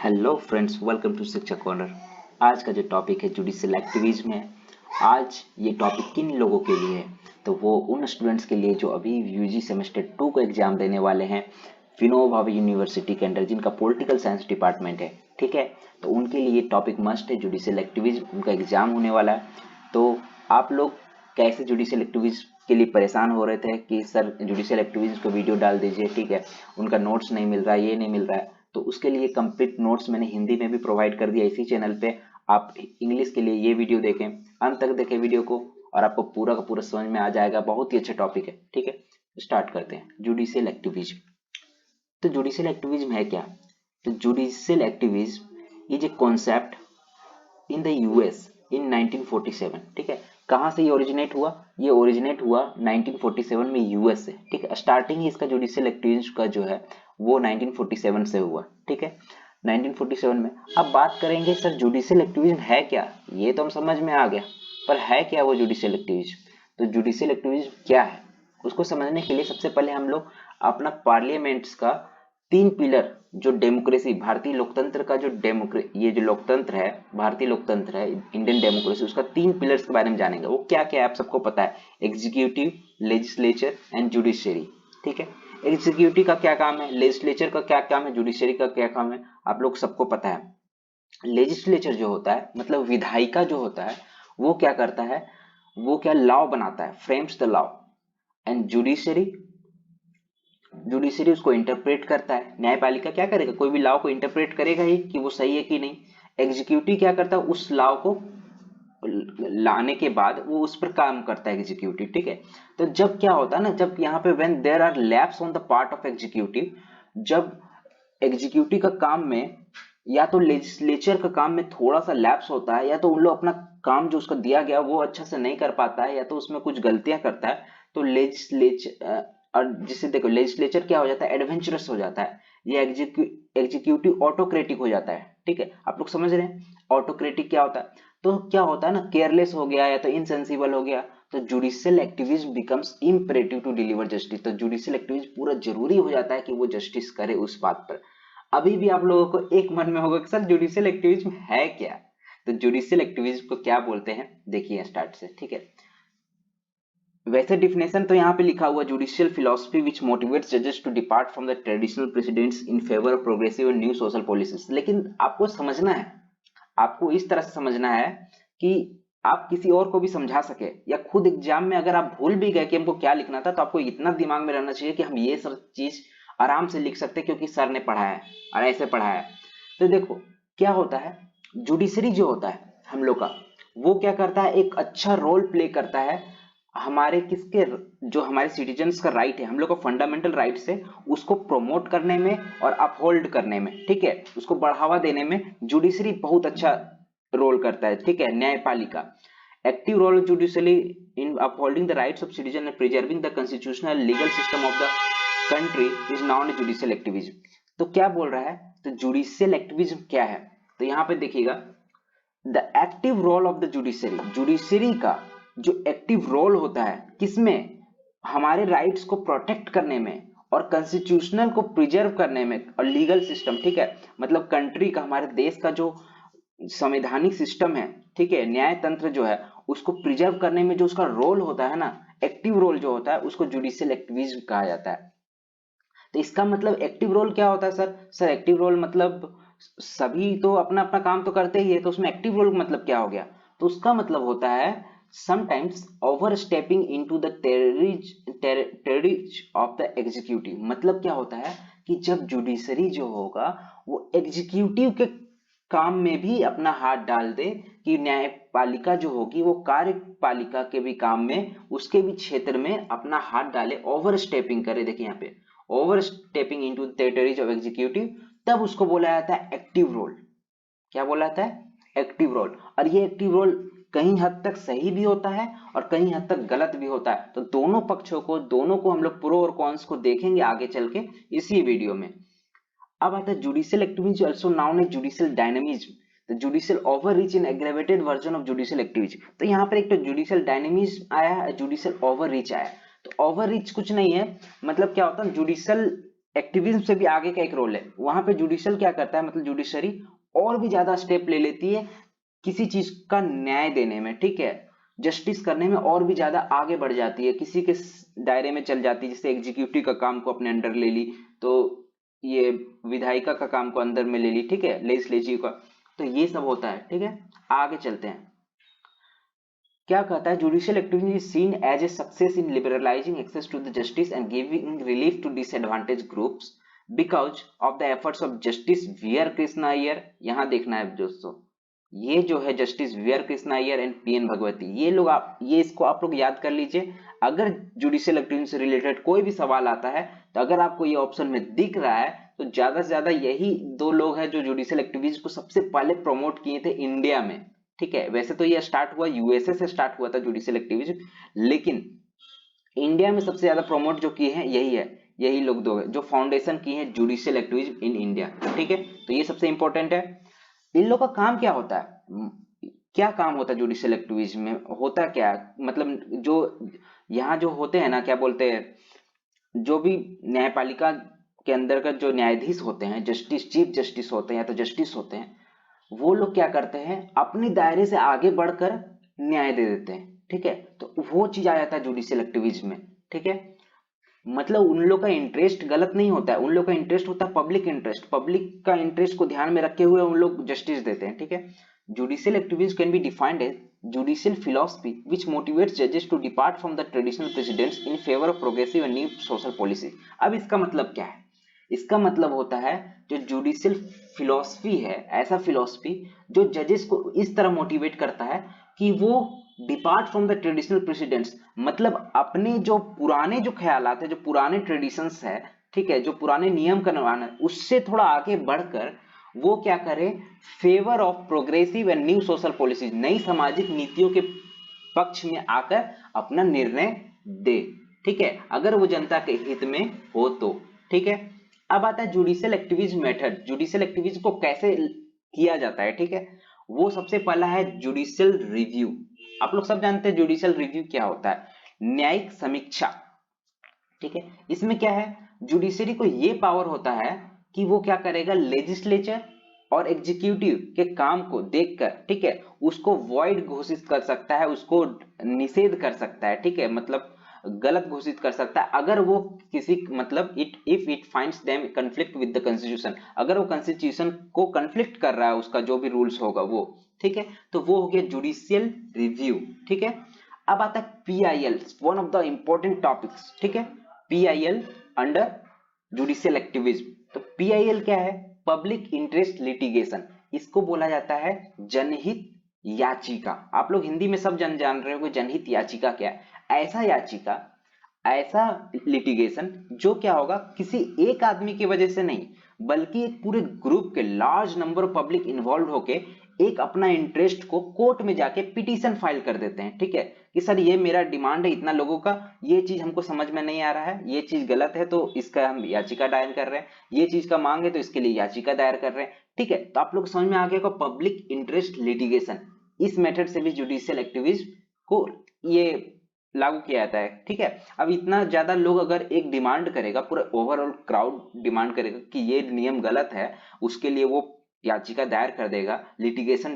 Hello friends, welcome to शिक्षा corner. आज का जो टॉपिक है जुडिशियल एक्टिविज्म है। आज ये टॉपिक किन लोगों के लिए है? तो वो उन स्टूडेंट्स के लिए जो अभी यूजी सेमेस्टर 2 का एग्जाम देने वाले हैं विनोबा भावे यूनिवर्सिटी के अंडर, जिनका पॉलिटिकल साइंस डिपार्टमेंट है। ठीक है, तो उनके लिए ये टॉपिक मस्ट है। जुडिशियल एक्टिविज्म, उनका एग्जाम होने वाला है। तो आप लोग कैसे जुडिशियल एक्टिविज्म के लिए परेशान हो रहे थे कि सर जुडिशियल एक्टिविज्म को वीडियो डाल दीजिए, ठीक है, उनका नोट्स नहीं मिल रहा है, ये नहीं मिल रहा है, तो उसके लिए कंप्लीट नोट्स मैंने हिंदी में भी प्रोवाइड कर दिया इसी चैनल पे। आप इंग्लिश के लिए ये वीडियो देखें, अंत तक देखें वीडियो को, और आपको पूरा का पूरा समझ में आ जाएगा। बहुत ही अच्छा टॉपिक है। ठीक है, स्टार्ट करते हैं। Judicial activism. तो जुडिशियल एक्टिविज्म है क्या? तो judicial activism is a concept in the US in 1947। ठीक है, कहाँ से ये ओरिजिनेट हुआ? ये ओरिजिनेट हुआ 1947 में यूएस से। ठीक है, स्टार्टिंग इसका जुडिशियल एक्टिविज्म का जो है वो 1947 से हुआ। ठीक है, 1947 में। अब बात करेंगे सर जुडिशियल एक्टिविज्म है क्या? ये तो हम समझ में आ गया, पर है क्या वो जुडिशियल एक्टिविज्म? तो जुडिशियल एक्टिविज्म क्या है उसको समझने के लिए सबसे पहले हम लोग अपना पार्लियामेंट्स का 3 पिलर, जो डेमोक्रेसी, भारतीय लोकतंत्र का जो ये जो लोकतंत्र है, भारतीय लोकतंत्र है, इंडियन डेमोक्रेसी, उसका 3 पिलर्स के बारे में जानेंगे। वो क्या क्या है आप सबको पता है। Executive, legislature and judiciary. ठीक है, एग्जीक्यूटिव का क्या काम है, लेजिस्लेचर का क्या काम है, जुडिशरी का क्या काम है, आप लोग सबको पता है। लेजिस्लेचर जो होता है मतलब विधायिका जो होता है, वो क्या करता है, वो क्या लॉ बनाता है, frames the law. And judiciary, judiciary उसको इंटरप्रेट करता है। न्यायपालिका क्या करेगा, कोई भी लॉ को इंटरप्रेट करेगा ही कि वो सही है कि नहीं। एग्जीक्यूटिव क्या करता है, उस लॉ को लाने के बाद वो उस पर काम करता है एग्जीक्यूटिव। ठीक है, तो जब क्या होता है ना, जब यहाँ पे when there are lapse on the part of executive, जब एग्जीक्यूटिव का काम में या तो लेजिस्लेचर का काम में थोड़ा सा लैप्स होता है, या तो उन लोग अपना काम जो उसको दिया गया वो अच्छा से नहीं कर पाता है, या तो उसमें कुछ गलतियां करता है, तो लेजिस्लेचर, और जिससे देखो लेजिस्लेचर क्या हो जाता है, एडवेंचरस हो जाता है। ये एग्जीक्यूटिव ऑटोक्रेटिक हो जाता है। ठीक है, आप लोग समझ रहे हैं ऑटोक्रेटिक क्या होता है? तो क्या होता है ना, केयरलेस हो गया या तो इनसेंसिबल हो गया, तो judicial activism becomes imperative to deliver justice. तो जुडिशियल एक्टिविज्म पूरा जरूरी हो जाता है कि वो जस्टिस करे उस बात पर। अभी भी आप लोगों को एक मन में होगा कि सर जुडिशियल एक्टिविज्म है क्या? तो जुडिशियल एक्टिविज्म को क्या बोलते हैं, देखिए स्टार्ट से। ठीक है, वैसे डिफिनेशन तो यहाँ पे लिखा हुआ, जुडिशियल फिलोसफी विच मोटिवेट्स जजेस to depart from the traditional precedents in favour of progressive and new social policies. लेकिन आपको समझना है, आपको इस तरह से समझना है कि आप किसी और को भी समझा सके, या खुद एग्जाम में अगर आप भूल भी गए कि हमको क्या लिखना था, तो आपको इतना दिमाग में रहना चाहिए कि हम ये सब चीज आराम से लिख सकते हैं क्योंकि सर ने पढ़ाया है और ऐसे पढ़ाया है। तो देखो क्या होता है, जुडिशरी जो होता है हम लोग का, वो क्या करता है, एक अच्छा रोल प्ले करता है हमारे किसके, जो हमारे सिटीजन्स का राइट है, हम लोग का फंडामेंटल राइट्स है, उसको प्रमोट करने में और अपहोल्ड करने में। ठीक है, उसको बढ़ावा देने में जुडिशरी बहुत अच्छा रोल करता है। ठीक है, न्यायपालिका, active role judiciary in upholding the rights of citizen and preserving the constitutional legal system of the country is known as judicial activism. तो क्या बोल रहा है, तो जुडिशियल एक्टिविज्म क्या है? तो यहाँ पे देखिएगा, the active role of the judiciary, judiciary का जो एक्टिव रोल होता है किसमें, हमारे राइट्स को प्रोटेक्ट करने में और कॉन्स्टिट्यूशनल को प्रिजर्व करने में, और लीगल सिस्टम, ठीक है, मतलब कंट्री का, हमारे देश का जो संवैधानिक सिस्टम है, ठीक है, न्याय तंत्र जो है, उसको प्रिजर्व करने में जो उसका रोल होता है ना, एक्टिव रोल जो होता है, उसको जुडिशियल एक्टिविज्म कहा जाता है। तो इसका मतलब एक्टिव रोल क्या होता है सर? सर एक्टिव रोल मतलब सभी तो अपना अपना काम तो करते ही है, तो उसमें एक्टिव रोल मतलब क्या हो गया? तो उसका मतलब होता है sometimes overstepping into the territories of the executive. मतलब क्या होता है कि जब जुडिशरी जो होगा वो एग्जीक्यूटिव के काम में भी अपना हाथ डाल दे, कि न्यायपालिका जो होगी वो कार्यपालिका के भी काम में, उसके भी क्षेत्र में अपना हाथ डाले, ओवर स्टेपिंग करे। देखिए यहाँ पे over stepping into territories of executive, तब उसको बोला जाता है एक्टिव रोल। क्या बोला जाता है? Active role. और ये एक्टिव रोल कहीं हद तक सही भी होता है और कहीं हद तक गलत भी होता है। तो दोनों पक्षों को, दोनों को हम लोग प्रो और कॉन्स को देखेंगे आगे चल के इसी वीडियो में। अब आता है judicial activism, also known as judicial dynamism, the judicial overreach in aggravated version of judicial activism. तो यहाँ पर एक तो जुडिशियल डायनेमिज्म आया है, जुडिशियल ओवररीच आया है। तो ओवररीच कुछ नहीं है, मतलब क्या होता है, जुडिशियल एक्टिविज्म से भी आगे का एक रोल है। वहां पे जुडिशियल क्या करता है, मतलब जुडिशरी और भी ज्यादा स्टेप ले लेती है किसी चीज का न्याय देने में, ठीक है, जस्टिस करने में और भी ज्यादा आगे बढ़ जाती है, किसी के दायरे में चल जाती है। जैसे एग्जीक्यूटिव का काम को अपने अंडर ले ली, तो ये विधायिका का काम को अंदर में ले ली, ठीक है, लेजिस्लेटिव का। तो ये सब होता है, ठीक है। आगे चलते हैं। क्या कहता है, judicial activism is seen as a success in liberalising access to the justice and giving relief to disadvantage groups because of the efforts of justice V R Krishna Iyer. यहां देखना है दोस्तों, ये जो है justice V R Krishna Iyer and P N Bhagwati, ये लोग ये इसको आप लोग याद कर लीजिए। अगर जुडिशियल एक्टिविज्म से रिलेटेड कोई भी सवाल आता है तो अगर आपको ये ऑप्शन में दिख रहा है तो ज्यादा से ज्यादा यही दो लोग हैं जो जुडिशियल एक्टिविज्म को सबसे पहले प्रमोट किए थे इंडिया में, ठीक है। वैसे तो ये स्टार्ट हुआ यूएसए से, स्टार्ट हुआ था जुडिशियल एक्टिविज्म, लेकिन इंडिया में सबसे ज्यादा प्रमोट जो किए हैं यही है, यही लोग दो है जो फाउंडेशन की है जुडिशियल एक्टिविज्म इन इंडिया, ठीक है। तो ये सबसे इंपॉर्टेंट है। इन लोग का काम क्या होता है, क्या काम होता है जुडिशियल एक्टिविज्म में, होता क्या है, मतलब जो यहाँ जो होते हैं ना, क्या बोलते हैं, जो भी न्यायपालिका के अंदर का जो न्यायाधीश होते हैं, जस्टिस, चीफ जस्टिस होते हैं या तो जस्टिस होते हैं, वो लोग क्या करते हैं, अपने दायरे से आगे बढ़कर न्याय दे देते हैं, ठीक है। तो वो चीज आ जाता है जुडिशियल एक्टिविज्म में, ठीक है। मतलब उन लोग का इंटरेस्ट गलत नहीं होता है, उन लोग का इंटरेस्ट होता है पब्लिक इंटरेस्ट, पब्लिक का इंटरेस्ट को ध्यान में रखे हुए उन लोग जस्टिस देते हैं, ठीक है। Judicial activism can be defined as judicial philosophy which motivates judges to depart from the traditional precedents in favor of progressive and new social policy। अब इसका मतलब क्या है, इसका मतलब होता है जो जुडिशियल फिलॉसफी है, ऐसा फिलॉसफी जो जजेस को इस तरह मोटिवेट करता है कि वो depart from the traditional precedents, मतलब अपने जो पुराने जो ख्यालात है, जो पुराने ट्रेडिशंस है, ठीक है, जो पुराने नियम कानून है, उससे थोड़ा आगे बढ़कर वो क्या करे, favour of progressive and new social policies, नई सामाजिक नीतियों के पक्ष में आकर अपना निर्णय दे, ठीक है, अगर वो जनता के हित में हो तो, ठीक है। अब आता है judicial activism method, judicial activism को कैसे किया जाता है, ठीक है। वो सबसे पहला है जुडिशियल रिव्यू। आप लोग सब जानते हैं जुडिशियल रिव्यू क्या होता है, न्यायिक समीक्षा, ठीक है। इसमें क्या है, जुडिशरी को ये पावर होता है कि वो क्या करेगा, लेजिस्लेचर और एग्जीक्यूटिव के काम को देखकर, ठीक है, उसको वॉइड घोषित कर सकता है, उसको निषेध कर सकता है, ठीक है, मतलब गलत घोषित कर सकता है अगर वो किसी, मतलब if it finds them conflict with the constitution, अगर वो कॉन्स्टिट्यूशन को कॉन्फ्लिक्ट कर रहा है, उसका जो भी रूल्स होगा वो, ठीक है। तो वो हो गया जुडिशियल रिव्यू, ठीक है। अब आता है PIL, one of the important topics, ठीक है, पीआईएल अंडर जुडिशियल एक्टिविज्म। तो पीआईएल क्या है, पब्लिक इंटरेस्ट लिटिगेशन, इसको बोला जाता है जनहित याचिका। आप लोग हिंदी में सब जान रहे हो जनहित याचिका क्या है, ऐसा याचिका, ऐसा लिटिगेशन जो क्या होगा, किसी एक आदमी की वजह से नहीं बल्कि एक पूरे ग्रुप के large number of public involve होके एक अपना इंटरेस्ट को कोर्ट में जाके पिटीशन फाइल कर देते हैं, ठीक है, कि सर ये मेरा डिमांड है इतना लोगों का, ये चीज हमको समझ में नहीं आ रहा है, ये चीज गलत है तो इसका हम याचिका दायर कर रहे हैं, ये चीज का मांग है तो इसके लिए याचिका दायर कर रहे हैं, ठीक है। तो आप लोग समझ में आ गया पब्लिक इंटरेस्ट लिटिगेशन, इस मेथड से भी जुडिशियल एक्टिविज्म को ये लागू किया जाता है, ठीक है। अब इतना ज्यादा लोग अगर एक डिमांड करेगा, पूरा ओवरऑल क्राउड डिमांड करेगा कि ये नियम गलत है, उसके लिए वो याचिका दायर कर देगा, लिटिगेशन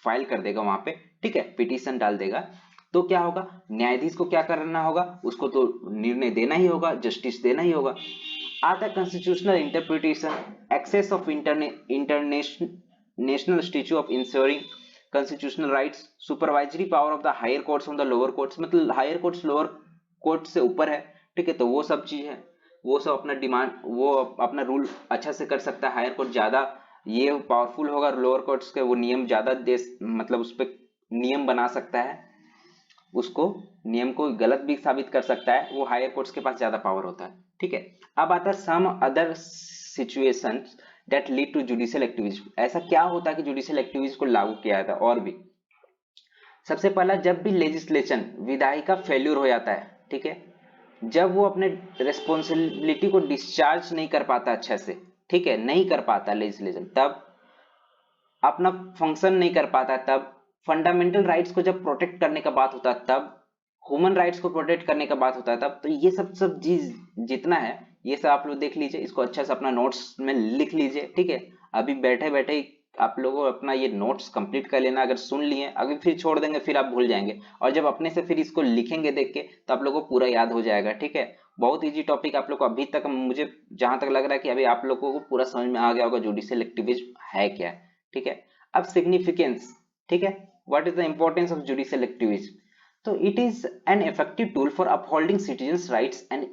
फाइल कर देगा वहां पे, ठीक है, पिटीशन डाल देगा, तो क्या होगा, न्यायाधीश को क्या करना होगा, उसको तो निर्णय देना ही होगा, जस्टिस देना ही होगा। आता है constitutional interpretation, access of international statute of ensuring constitutional rights, supervisory power of the higher courts on the lower courts, मतलब हायर कोर्ट्स लोअर कोर्ट से ऊपर है, ठीक है। तो वो सब चीज है, वो सब अपना डिमांड, वो अपना रूल अच्छा से कर सकता है, हायर कोर्ट ज्यादा ये पावरफुल होगा, लोअर कोर्ट्स के वो नियम ज्यादा देश, मतलब उस पर नियम बना सकता है, उसको नियम को गलत भी साबित कर सकता है, वो हायर कोर्ट्स के पास ज्यादा पावर होता है, ठीक है। अब आता है some other situations that lead to judicial activism, ऐसा क्या होता है कि जुडिशियल एक्टिविज्म को लागू किया जाता है। और भी सबसे पहला, जब भी लेजिस्लेशन विधायिका फेल्यूर हो जाता है, ठीक है, जब वो अपने रेस्पॉन्सिबिलिटी को डिस्चार्ज नहीं कर पाता अच्छे से, ठीक है, नहीं कर पाता लेजिस्लेशन, तब अपना फंक्शन नहीं कर पाता, तब फंडामेंटल राइट्स को जब प्रोटेक्ट करने का बात होता है, तब ह्यूमन राइट्स को प्रोटेक्ट करने का बात होता है, तब तो ये सब चीज जितना है ये सब आप लोग देख लीजिए, इसको अच्छा से अपना नोट्स में लिख लीजिए, ठीक है। अभी बैठे बैठे ही आप लोगों को अपना ये नोट्स कंप्लीट कर लेना, अगर सुन लिए अभी फिर छोड़ देंगे फिर आप भूल जाएंगे, और जब अपने से फिर इसको लिखेंगे देख के तो आप लोगों को पूरा याद हो जाएगा, ठीक है। बहुत इजी टॉपिक आप लोग को अभी तक, मुझे जहां तक लग रहा है कि अभी आप लोगों को पूरा समझ में आ गया होगा जुडिशियल एक्टिविज्म है क्या, ठीक है। अब सिग्निफिकेंस, ठीक है, what is the importance of judicial activism. तो it is an effective tool for upholding citizens rights and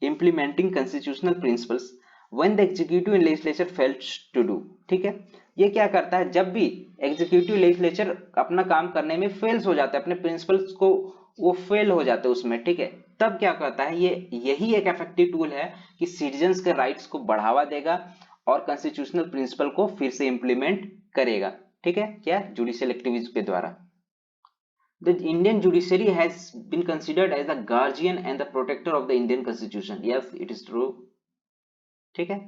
implementing constitutional principles when the executive and legislature fails to do, ठीक है। ये क्या करता है, जब भी एग्जीक्यूटिव लेजिस्लेचर अपना काम करने में फेल्स हो जाता है, अपने प्रिंसिपल्स को वो फेल हो जाते हैं उसमें, ठीक है, तब क्या करता है, ये यही एक इफेक्टिव टूल है कि सिटीजन्स के राइट्स को बढ़ावा देगा और कॉन्स्टिट्यूशनल प्रिंसिपल को फिर से इंप्लीमेंट करेगा, ठीक है, क्या जुडिशियल एक्टिविज्म के द्वारा। The Indian judiciary has been considered as the guardian and the protector of the Indian Constitution. Yes, it is true. ठीक है,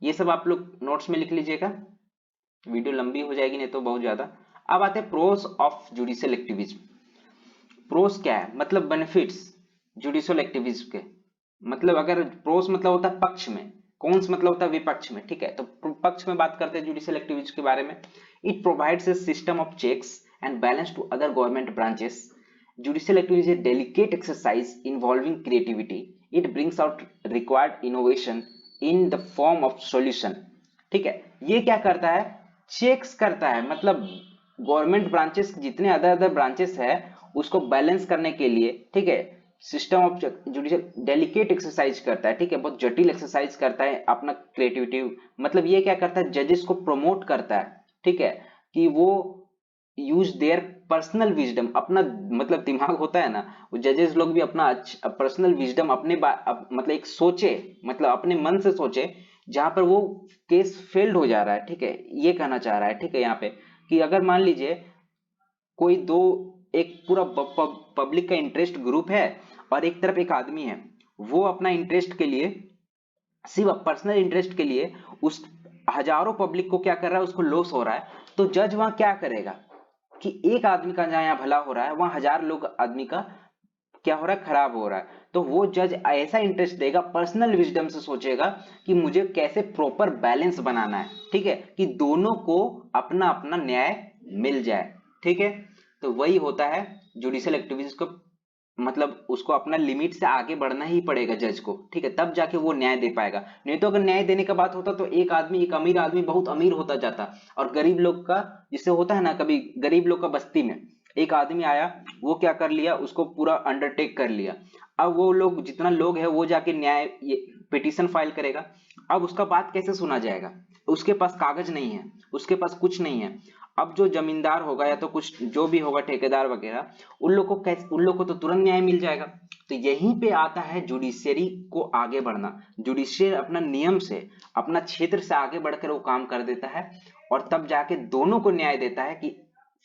ये सब आप लोग नोट्स में लिख लीजिएगा, वीडियो लंबी हो जाएगी नहीं तो बहुत ज्यादा। अब आते हैं pros of judicial activism. Pros क्या है, मतलब बेनिफिट्स जुडिशियल एक्टिविज्म के, मतलब अगर प्रोस मतलब होता है पक्ष में, कौन्स मतलब होता है विपक्ष में, ठीक है। तो पक्ष में बात करते हैं जुडिशियल एक्टिविज्म के बारे में। It provides a system of checks and balance to other government branches. Judicial activity is a delicate exercise involving creativity. It brings out required innovation in the form of solution. ठीक है, ये क्या करता है, checks करता है, मतलब government branches जितने अदर ब्रांचेस है उसको बैलेंस करने के लिए, ठीक है, system of judicial delicate exercise करता है, ठीक है, बहुत जटिल एक्सरसाइज करता है अपना क्रिएटिविटी, मतलब ये क्या करता है, जजेस को प्रमोट करता है, ठीक है, कि वो यूज देयर पर्सनल विजडम, अपना मतलब दिमाग होता है ना, वो जजेस लोग भी अपना पर्सनल विजडम अपने मतलब एक सोचे, मतलब अपने मन से सोचे, जहां पर वो केस फेल्ड हो जा रहा है, ठीक है, ये कहना चाह रहा है, ठीक है, यहाँ पे कि अगर मान लीजिए कोई दो, एक पूरा पब्लिक का इंटरेस्ट ग्रुप है और एक तरफ एक आदमी है, वो अपना इंटरेस्ट के लिए, सिर्फ पर्सनल इंटरेस्ट के लिए उस हजारों पब्लिक को क्या कर रहा है, उसको लॉस हो रहा है, तो जज वहां क्या करेगा कि एक आदमी का जहां भला हो रहा है वहां हजार लोग आदमी का क्या हो रहा है, खराब हो रहा है, तो वो जज ऐसा इंटरेस्ट देगा, पर्सनल विजडम से सोचेगा कि मुझे कैसे प्रॉपर बैलेंस बनाना है, ठीक है, कि दोनों को अपना अपना न्याय मिल जाए, ठीक है। तो वही होता है जुडिशियल एक्टिविटीज को, मतलब उसको अपना लिमिट से आगे बढ़ना ही पड़ेगा जज को, ठीक है, तब जाके वो न्याय दे पाएगा, नहीं तो अगर न्याय देने का बात होता तो एक आदमी, एक अमीर आदमी बहुत अमीर होता जाता और गरीब लोग का, जिससे होता है ना कभी गरीब लोग का बस्ती में एक आदमी आया, वो क्या कर लिया, उसको पूरा अंडरटेक कर लिया, अब वो लोग जितना लोग है वो जाके न्याय पिटीशन फाइल करेगा, अब उसका बात कैसे सुना जाएगा, उसके पास कागज नहीं है, उसके पास कुछ नहीं है, अब जो जमींदार होगा या तो कुछ जो भी होगा ठेकेदार वगैरह, उन लोग को कैसे, उन लोग को तो तुरंत न्याय मिल जाएगा। तो यहीं पे आता है जुडिशियरी को आगे बढ़ना, जुडिशियल अपना नियम से, अपना क्षेत्र से आगे बढ़कर वो काम कर देता है और तब जाके दोनों को न्याय देता है कि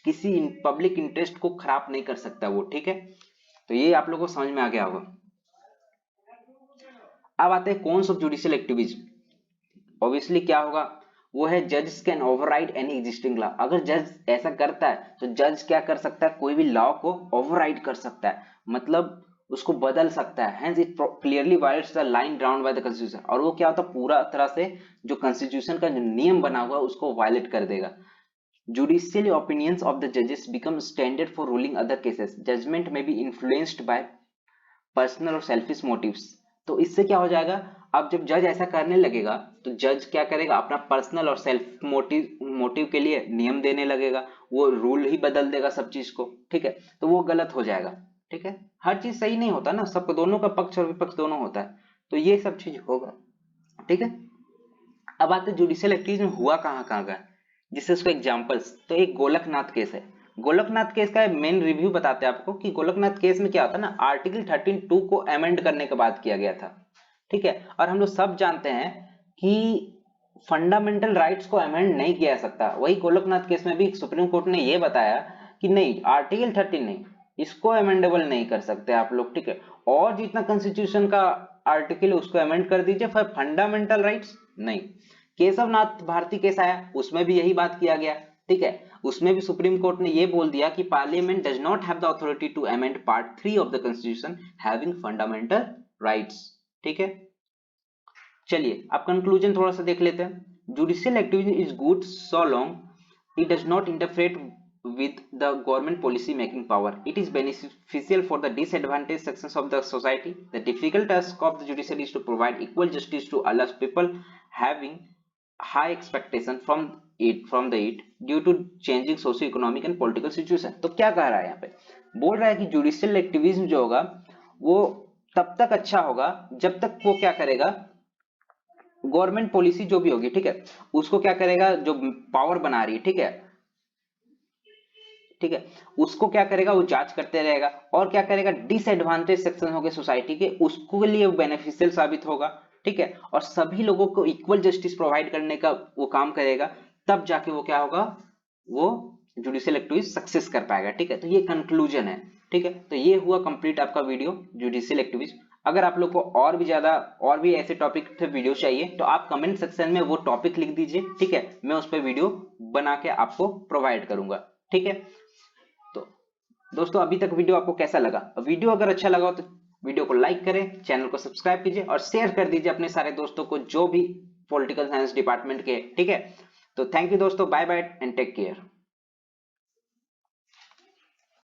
किसी पब्लिक इंटरेस्ट को खराब नहीं कर सकता वो, ठीक है। तो ये आप लोगों को समझ में आ गया होगा। अब आते हैं cons of judicial activism. Obviously क्या होगा, वो है जज can override any existing law. अगर जज ऐसा करता है तो जज क्या कर सकता है, कोई भी लॉ को ओवरराइड कर सकता है, मतलब उसको बदल सकता है, hence it clearly violets the line drown by the constitution, और वो क्या होता है, पूरा तरह से जो कॉन्स्टिट्यूशन का जो नियम बना हुआ है उसको वायलेट कर देगा। Judicial opinions of the judges become standard for ruling other cases. Judgment may be influenced by personal और selfish motives. तो इससे क्या हो जाएगा, अब जब जज ऐसा करने लगेगा तो जज क्या करेगा, अपना पर्सनल और सेल्फ मोटिव के लिए नियम देने लगेगा, वो रूल ही बदल देगा सब चीज को, ठीक है, तो वो गलत हो जाएगा, ठीक है। हर चीज सही नहीं होता ना, सबको दोनों का पक्ष और विपक्ष दोनों होता है, तो ये सब चीज होगा, ठीक है। अब आते जुडिशियल एक्टिविज्म में हुआ कहाँ कहाँ का, जिससे उसको एग्जांपल्स, तो एक गोलकनाथ केस है, गोलकनाथ केस का मेन रिव्यू बताते हैं आपको कि गोलकनाथ केस में क्या होता है ना, आर्टिकल 13(2) को अमेंड करने के बाद किया गया था, ठीक है, और हम लोग सब जानते हैं कि फंडामेंटल राइट्स को अमेंड नहीं किया जा सकता, वही गोलकनाथ केस में भी सुप्रीम कोर्ट ने ये बताया कि नहीं, आर्टिकल 13 नहीं, इसको अमेंडेबल नहीं कर सकते आप लोग, ठीक है, और जितना कॉन्स्टिट्यूशन का आर्टिकल है उसको अमेंड कर दीजिए, फिर फंडामेंटल राइट्स नहीं। केशवनाथ भारती केस आया, उसमें भी यही बात किया गया, ठीक है, उसमें भी सुप्रीम कोर्ट ने ये बोल दिया कि parliament does not have the authority to amend part 3 of the constitution having fundamental rights, ठीक है। चलिए अब कंक्लूजन थोड़ा सा देख लेते हैं। Judicial activism is good so long it does not interfere with the government policy making power. It is beneficial for the disadvantaged sections of the society. The difficult task of the judiciary is to provide equal justice to all people having high expectation from the it due to changing socio-economic and political situation. तो क्या कह रहा है यहाँ पे, बोल रहा है कि जुडिशियल एक्टिविज्म जो होगा वो तब तक अच्छा होगा जब तक वो क्या करेगा, गवर्नमेंट पॉलिसी जो भी होगी, ठीक है, उसको क्या करेगा, जो पावर बना रही है, ठीक है, ठीक है, उसको क्या करेगा, वो जांच करते रहेगा और क्या करेगा, डिसएडवांटेज सेक्शन हो गए सोसाइटी के, उसको लिए बेनिफिशियल साबित होगा, ठीक है, और सभी लोगों को इक्वल जस्टिस प्रोवाइड करने का वो काम करेगा, तब जाके वो क्या होगा, वो जुडिशियल एक्टिविज्म सक्सेस कर पाएगा, ठीक है। तो ये कंक्लूजन है, ठीक है। तो ये हुआ कंप्लीट आपका वीडियो जुडिशियल एक्टिविज्म। अगर आप लोग को और भी ज्यादा और भी ऐसे टॉपिक पे वीडियो चाहिए तो आप कमेंट सेक्शन में वो टॉपिक लिख दीजिए, ठीक है, मैं उस पर वीडियो बना के आपको प्रोवाइड करूंगा, ठीक है। तो दोस्तों अभी तक वीडियो आपको कैसा लगा, वीडियो अगर अच्छा लगा हो तो वीडियो को लाइक करें, चैनल को सब्सक्राइब कीजिए और शेयर कर दीजिए अपने सारे दोस्तों को जो भी पॉलिटिकल साइंस डिपार्टमेंट के, ठीक है। तो थैंक यू दोस्तों, bye bye and take care.